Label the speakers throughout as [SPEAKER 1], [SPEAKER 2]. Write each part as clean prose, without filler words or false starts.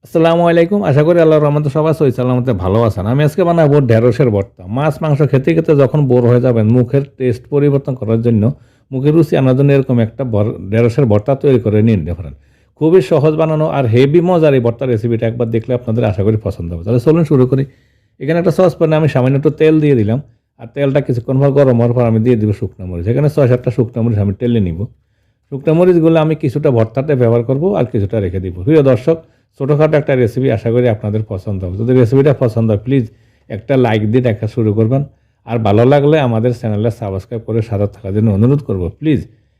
[SPEAKER 1] আসসালামু আলাইকুম। আশা করি আল্লাহর রহমতে সবাই সহি সালামতে ভালো আছেন। আমি আজকে বানাবো ঢেঁড়সের ভর্তা। মাছ মাংস খেতে খেতে যখন বোর হয়ে যাবেন, মুখের টেস্ট পরিবর্তন করার জন্য, মুখের রুচি আনার জন্য এরকম একটা ঢেঁড়সের ভর্তা তৈরি করে নিয়ে নিতে পারেন। খুবই সহজ বানানো আর হেভি মজার এই ভর্তার রেসিপিটা একবার দেখলে আপনাদের আশা করি পছন্দ হবে। তাহলে চলুন শুরু করি। এখানে একটা সসপ্যানে আমি সামান্য একটু তেল দিয়ে দিলাম। আর তেলটা কিছুক্ষণ পর গরম হওয়ার পর আমি দিয়ে দিব শুকনো মরিচ। এখানে 6-7টা শুকনো মরিচ আমি তেলে নিব। শুকনো মরিচগুলো আমি কিছুটা ভর্তাতে ব্যবহার করব আর কিছুটা রেখে দিব। প্রিয় দর্শক, ছোটোখাটো একটা রেসিপি, আশা করি আপনাদের পছন্দ হবে। যদি রেসিপিটা পছন্দ হয় প্লিজ একটা লাইক দিয়ে দেখা শুরু করবেন। আর ভালো লাগলে আমাদের চ্যানেলে সাবস্ক্রাইব করে সাথে থাকার জন্য অনুরোধ করব প্লিজ।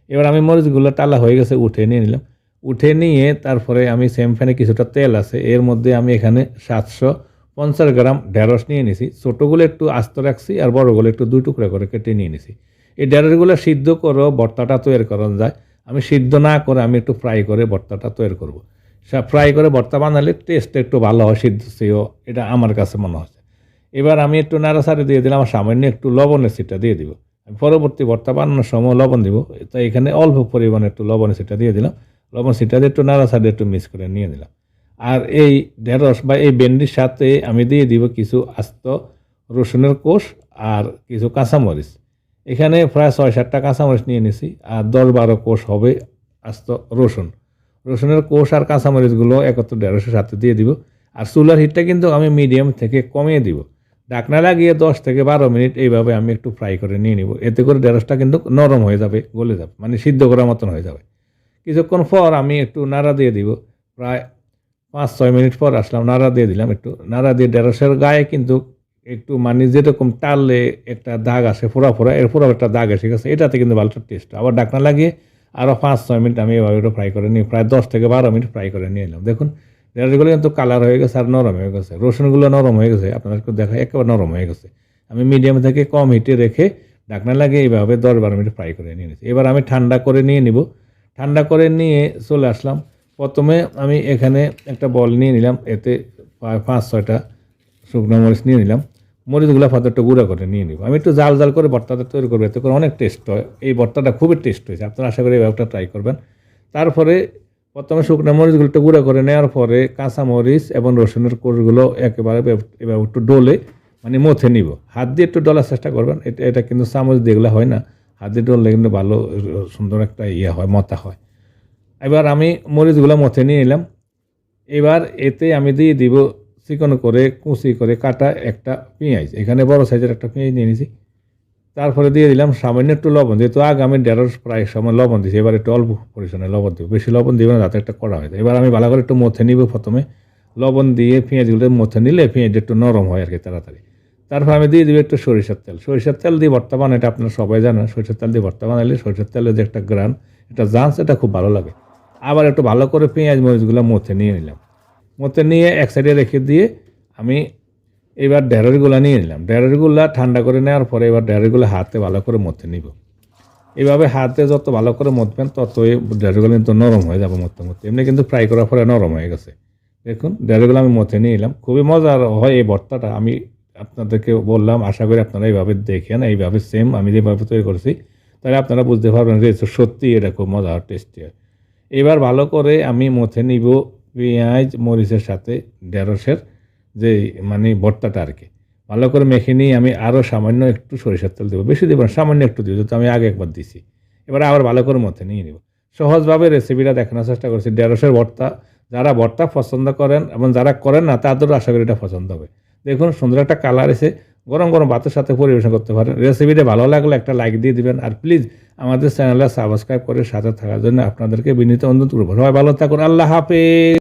[SPEAKER 1] এবার আমি মরিচগুলো টালা হয়ে গেছে, উঠে নিয়ে নিলাম। উঠে নিয়ে তারপরে আমি সেম প্যানে কিছুটা তেল আছে, এর মধ্যে আমি এখানে 750 গ্রাম ঢেঁড়স নিয়ে নিছি। ছোটোগুলো একটু আস্ত রাখছি আর বড়গুলো একটু 2 টুকরা করে কেটে নিয়ে নিছি। এই ঢেঁড়সগুলো সিদ্ধ করেও ভর্তাটা তৈরি করা যায়। আমি সিদ্ধ না করে আমি একটু ফ্রাই করে ভর্তাটা তৈরি করব। ফ্রাই করে ভর্তা বানালে টেস্টটা একটু ভালো হয় সিদ্ধ চেয়েও, এটা আমার কাছে মনে হচ্ছে। এবার আমি একটু নাড়াচাড়ি দিয়ে দিলাম, আর সামান্য একটু লবণের ছিটা দিয়ে দিব। আমি পরবর্তী ভর্তা বানানোর সময় লবণ দিব, তাই এখানে অল্প পরিমাণে একটু লবণের ছিটা দিয়ে দিলাম। লবণ ছিটা দিয়ে একটু নাড়াচাড়ি একটু মিক্স করে নিয়ে দিলাম। আর এই ঢেঁড়স বা এই ভেন্ডির সাথে আমি দিয়ে দিব কিছু আস্ত রসুনের কোষ আর কিছু কাঁচামরিচ। এখানে প্রায় 6-7টা কাঁচামরিচ নিয়ে নিছি আর 10-12 কোষ হবে আস্ত রসুন। রসুনের কোষ আর কাঁচামরিচগুলো একত্র ঢেঁড়সের সাথে দিয়ে দিব। আর চুলার হিটটা কিন্তু আমি মিডিয়াম থেকে কমিয়ে দিব। ঢাকনা লাগিয়ে 10 থেকে 12 মিনিট এইভাবে আমি একটু ফ্রাই করে নিয়ে নিব। এতে করে ঢেঁড়সটা কিন্তু নরম হয়ে যাবে, গলে যাবে, মানে সিদ্ধ করার মতন হয়ে যাবে। কিছুক্ষণ পর আমি একটু নাড়া দিয়ে দিব। প্রায় 5-6 মিনিট পর আসলাম, নাড়া দিয়ে দিলাম। একটু নাড়া দিয়ে ঢেঁড়সের গায়ে কিন্তু একটু মানে যেরকম টাললে একটা দাগ আসে ফোড়া ফোড়া, এর ফোড়া একটা দাগ এসে গেছে, এটাতে কিন্তু ভালো টেস্ট। আবার ঢাকনা লাগিয়ে আরও 5-6 মিনিট আমি এভাবে একটু ফ্রাই করে নিই। প্রায় 10 থেকে 12 মিনিট ফ্রাই করে নিয়ে এলাম। দেখুন ঢেঁড়সগুলো কিন্তু কালার হয়ে গেছে আর নরম হয়ে গেছে, রসুনগুলো নরম হয়ে গেছে, আপনাদেরকে দেখা একেবারে নরম হয়ে গেছে। আমি মিডিয়াম থেকে কম হিটে রেখে ঢাকনা লাগিয়ে এইভাবে 10-12 মিনিট ফ্রাই করে নিয়ে নিয়েছি। এবার আমি ঠান্ডা করে নিয়ে নিব। ঠান্ডা করে নিয়ে চলে আসলাম। প্রথমে আমি এখানে একটা বল নিয়ে নিলাম, এতে প্রায় 5-6টা শুকনো মরিচ নিয়ে নিলাম। মরিচগুলো ফাতে একটু গুঁড়া করে নিয়ে নিব। আমি একটু জাল জাল করে ভর্তাটা তৈরি করবো, এতে করে অনেক টেস্ট হয়। এই ভর্তাটা খুবই টেস্ট হয়েছে, আপনারা আশা করি এই ব্যাপারটা ট্রাই করবেন। তারপরে প্রথমে শুকনো মরিচগুলো একটু গুঁড়া করে নেওয়ার পরে কাঁচা মরিচ এবং রসুনের কোষগুলো একেবারে এবার একটু ডলে মানে মথে নিব। হাত দিয়ে একটু ডলার চেষ্টা করবেন, এটা কিন্তু চামচ দিয়ে এগুলো হয় না, হাত দিয়ে ডললে কিন্তু ভালো সুন্দর একটা ইয়ে হয়, মতা হয়। এবার আমি মরিচগুলো মথে নিয়ে নিলাম। এবার এতে আমি দিয়ে দিব চিকন করে কুচি করে কাটা একটা পেঁয়াজ। এখানে বড় সাইজের একটা পেঁয়াজ নিয়ে নিয়েছি। তারপরে দিয়ে দিলাম সামান্য একটু লবণ, যেহেতু আগে আমি ঢেঁড়স প্রায় সময় লবণ দিয়েছি, এবার একটু অল্প পরিমাণে লবণ দেবো, বেশি লবণ দিব না, যাতে একটা কড়া হয়ে যায়। এবার আমি ভালো করে একটু মথে নিব। প্রথমে লবণ দিয়ে পেঁয়াজগুলো মথে নিলে পেঁয়াজ একটু নরম হয় আর কি তাড়াতাড়ি। তারপর আমি দিয়ে দিব একটু সরিষার তেল। সরিষার তেল দিয়ে ভর্তা বানানো, এটা আপনারা সবাই জানেন। সরিষার তেল দিয়ে ভর্তা বানালে সরিষার তেলের যে একটা গ্রান, একটা জান্স, এটা খুব ভালো লাগে। আবার একটু ভালো করে পেঁয়াজ মরিচগুলো মথে নিয়ে নিলাম। মথে নিয়ে এক সাইডে রেখে দিয়ে আমি এবার ঢেঁড়সগুলো নিয়ে নিলাম। ঢেঁড়সগুলো ঠান্ডা করে নেওয়ার পরে এবার ঢেঁড়সগুলো হাতে ভালো করে মথে নিব। এইভাবে হাতে যত ভালো করে মথবেন তত এই ঢেঁড়সগুলো কিন্তু নরম হয়ে যাবে মধ্যে মধ্যে। এমনি কিন্তু ফ্রাই করার পরে নরম হয়ে গেছে। দেখুন ঢেঁড়সগুলো আমি মথে নিয়ে নিলাম। খুবই মজার হয় এই ভর্তাটা, আমি আপনাদেরকে বললাম। আশা করি আপনারা এইভাবে দেখেন, এইভাবে সেম আমি যেভাবে তৈরি করছি, তাহলে আপনারা বুঝতে পারবেন যে সত্যি এটা খুব মজা আর টেস্টি হয়। এবার ভালো করে আমি মথে নিব পেঁয়াজ মরিচের সাথে ঢেঁড়সের যে মানে ভর্তাটা আর কি। ভালো করে মেখে নিয়ে আমি আরও সামান্য একটু সরিষার তেল দেবো, বেশি দেবো না, সামান্য একটু দেবো, যেহেতু আমি আগে একবার দিছি। এবার আবার ভালো করে মথে নিয়ে নেব। সহজভাবে রেসিপিটা দেখানোর চেষ্টা করছি। ঢেঁড়সের ভর্তা, যারা ভর্তা পছন্দ করেন এবং যারা করেন না তাদেরও আশা করি এটা পছন্দ হবে। দেখুন সুন্দর একটা কালার এসে গরম গরম ভাতের সাথে পরিবেশন করতে পারেন। রেসিপিটা ভালো লাগলে একটা লাইক দিয়ে দিবেন। আর প্লিজ আমাদের চ্যানেলে সাবস্ক্রাইব করে সাথে থাকার জন্য আপনাদেরকে বিনীত অনুরোধ করবো। সবাই ভালো থাকুন, আল্লাহ হাফেজ।